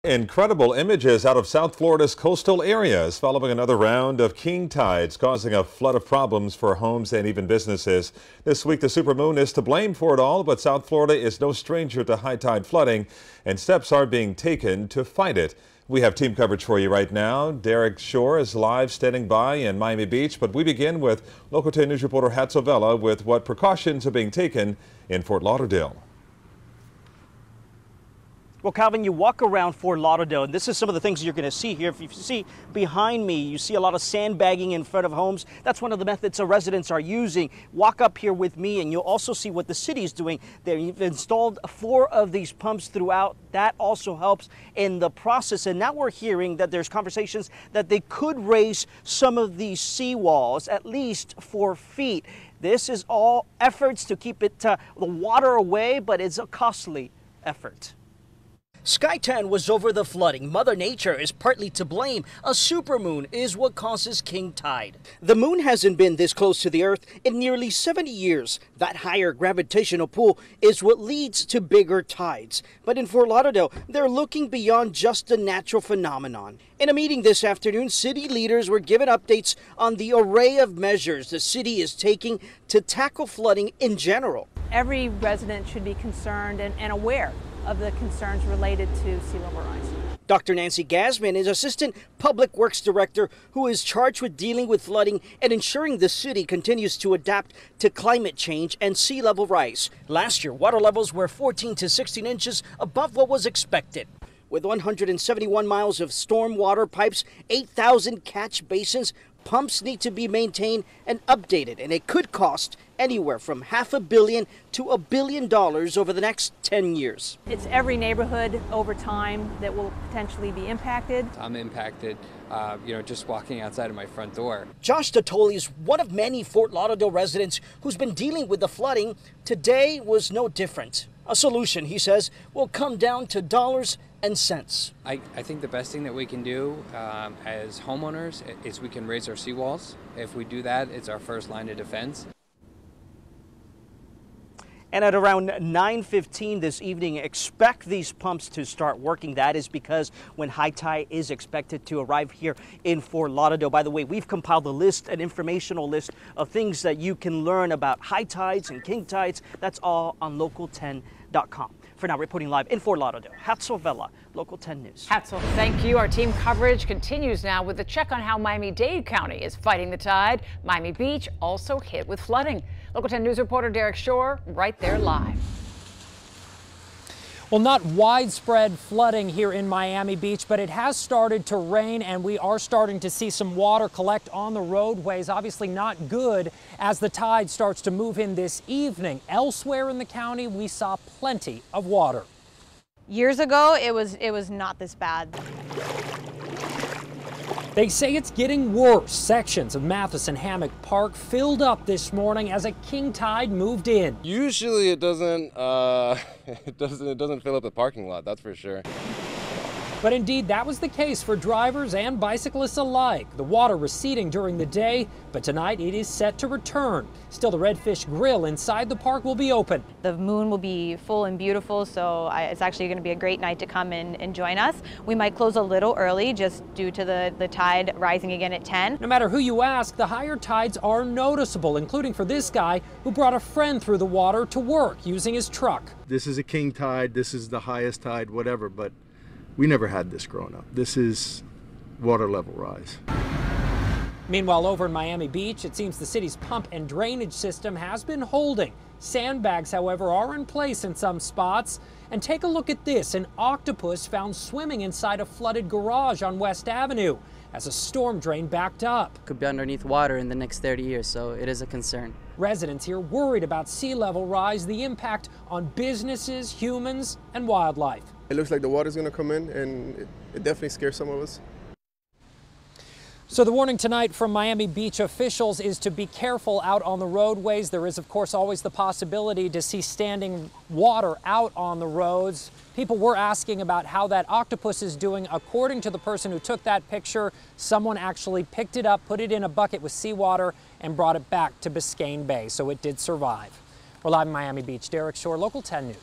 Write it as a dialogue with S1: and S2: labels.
S1: Incredible images out of South Florida's coastal areas following another round of king tides causing a flood of problems for homes and even businesses. This week the supermoon is to blame for it all, but South Florida is no stranger to high tide flooding and steps are being taken to fight it. We have team coverage for you right now. Derek Shore is live standing by in Miami Beach, but we begin with Local 10 News reporter Hatzel Vela with what precautions are being taken in Fort Lauderdale.
S2: Well, Calvin, you walk around Fort Lauderdale, and this is some of the things you're going to see here. If you see behind me, you see a lot of sandbagging in front of homes. That's one of the methods our residents are using. Walk up here with me, and you'll also see what the city is doing. They've installed 4 of these pumps throughout. That also helps in the process. And now we're hearing that there's conversations that they could raise some of these seawalls at least 4 feet. This is all efforts to keep it the water away, but it's a costly effort. Skytan was over the flooding. Mother Nature is partly to blame. A supermoon is what causes king tide. The moon hasn't been this close to the Earth in nearly 70 years. That higher gravitational pull is what leads to bigger tides. But in Fort Lauderdale, they're looking beyond just a natural phenomenon. In a meeting this afternoon, city leaders were given updates on the array of measures the city is taking to tackle flooding in general.
S3: Every resident should be concerned and aware of the concerns related to sea level rise.
S2: Dr. Nancy Gassman is Assistant Public Works Director who is charged with dealing with flooding and ensuring the city continues to adapt to climate change and sea level rise. Last year, water levels were 14 to 16 inches above what was expected. With 171 miles of storm water pipes, 8,000 catch basins, pumps need to be maintained and updated, and it could cost anywhere from $500 million to $1 billion over the next 10 years.
S3: It's every neighborhood over time that will potentially be impacted.
S4: I'm impacted, just walking outside of my front door.
S2: Josh Totoli is one of many Fort Lauderdale residents who's been dealing with the flooding. Today was no different. A solution, he says, will come down to dollars and cents.
S4: I think the best thing that we can do as homeowners is we can raise our seawalls. If we do that, it's our first line of defense.
S2: And at around 9:15 this evening, expect these pumps to start working. That is because when high tide is expected to arrive here in Fort Lauderdale. By the way, we've compiled a list, an informational list of things that you can learn about high tides and king tides. That's all on local10.com. For now, reporting live in Fort Lauderdale, Hatzel Vela, Local 10 News.
S5: Hatzel, thank you. Our team coverage continues now with a check on how Miami-Dade County is fighting the tide. Miami Beach also hit with flooding. Local 10 News reporter Derek Shore right there live.
S6: Well, not widespread flooding here in Miami Beach, but it has started to rain and we are starting to see some water collect on the roadways. Obviously not good as the tide starts to move in this evening. Elsewhere in the county, we saw plenty of water.
S7: Years ago, it was not this bad.
S6: They say it's getting worse. Sections of Matheson Hammock Park filled up this morning as a king tide moved in.
S8: Usually it doesn't fill up the parking lot, that's for sure.
S6: But indeed, that was the case for drivers and bicyclists alike. The water receding during the day, but tonight it is set to return. Still, the Redfish Grill inside the park will be open.
S7: The moon will be full and beautiful, so it's actually going to be a great night to come in and join us. We might close a little early just due to the tide rising again at 10.
S6: No matter who you ask, the higher tides are noticeable, including for this guy who brought a friend through the water to work using his truck.
S9: This is a king tide, this is the highest tide, whatever, but we never had this growing up. This is water level rise.
S6: Meanwhile, over in Miami Beach, it seems the city's pump and drainage system has been holding. Sandbags, however, are in place in some spots. And take a look at this, an octopus found swimming inside a flooded garage on West Avenue as a storm drain backed up.
S10: Could be underneath water in the next 30 years, so it is a concern.
S6: Residents here worried about sea level rise, the impact on businesses, humans, and wildlife.
S11: It looks like the water's going to come in, and it definitely scares some of us.
S6: So the warning tonight from Miami Beach officials is to be careful out on the roadways. There is, of course, always the possibility to see standing water out on the roads. People were asking about how that octopus is doing. According to the person who took that picture, someone actually picked it up, put it in a bucket with seawater, and brought it back to Biscayne Bay, so it did survive. We're live in Miami Beach. Derek Shore, Local 10 News.